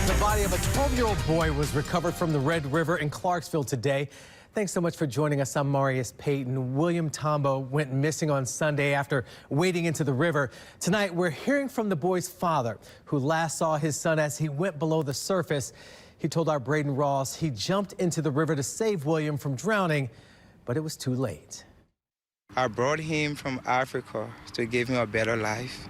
The body of a 12-year-old boy was recovered from the Red River in Clarksville today. Thanks so much for joining us. I'm Marius Payton. William Tombo went missing on Sunday after wading into the river. Tonight, we're hearing from the boy's father, who last saw his son as he went below the surface. He told our Braden Ross he jumped into the river to save William from drowning, but it was too late. I brought him from Africa to give him a better life,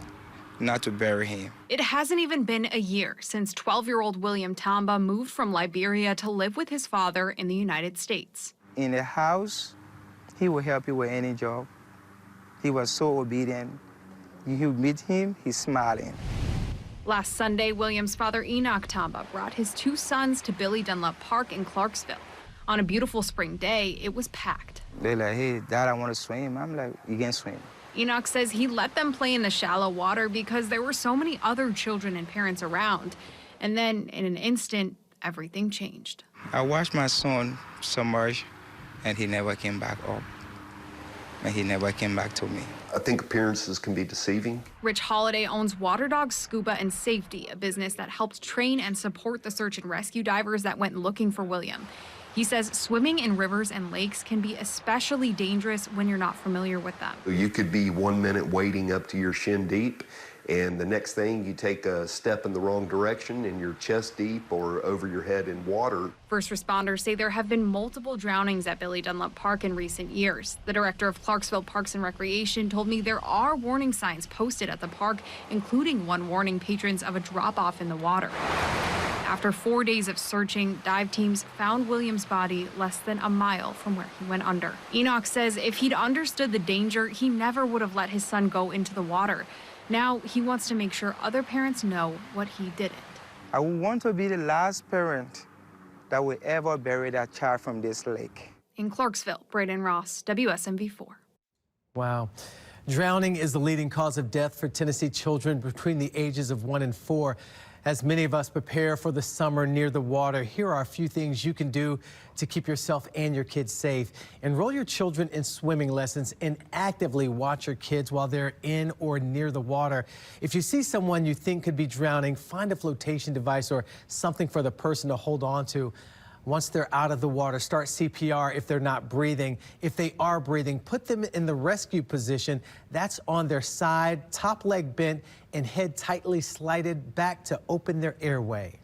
not to bury him. It hasn't even been a year since 12-year-old William Tamba moved from Liberia to live with his father in the United States. In the house, he will help you with any job. He was so obedient. You meet him, he's smiling. Last Sunday, William's father, Enoch Tamba, brought his two sons to Billy Dunlop Park in Clarksville. On a beautiful spring day, it was packed. They're like, hey, Dad, I want to swim. I'm like, you can swim. Enoch says he let them play in the shallow water because there were so many other children and parents around. And then, in an instant, everything changed. I watched my son submerge, and he never came back up. And he never came back to me. I think appearances can be deceiving. Rich Holiday owns Water Dogs Scuba and Safety, a business that helps train and support the search and rescue divers that went looking for William. He says swimming in rivers and lakes can be especially dangerous when you're not familiar with them. You could be 1 minute wading up to your shin deep, and the next thing you take a step in the wrong direction and you're chest deep or over your head in water. First responders say there have been multiple drownings at Billy Dunlop Park in recent years. The director of Clarksville Parks and Recreation told me there are warning signs posted at the park, including one warning patrons of a drop-off in the water. After 4 days of searching, dive teams found William's body less than a mile from where he went under. Enoch says if he'd understood the danger, he never would have let his son go into the water. Now he wants to make sure other parents know what he didn't. I want to be the last parent that will ever bury that child from this lake. In Clarksville, Braden Ross, WSMV4. Wow. Drowning is the leading cause of death for Tennessee children between the ages of 1 and 4. As many of us prepare for the summer near the water, here are a few things you can do to keep yourself and your kids safe. Enroll your children in swimming lessons and actively watch your kids while they're in or near the water. If you see someone you think could be drowning, find a flotation device or something for the person to hold on to. Once they're out of the water, start CPR if they're not breathing. If they are breathing, put them in the rescue position. That's on their side, top leg bent, and head tightly slided back to open their airway.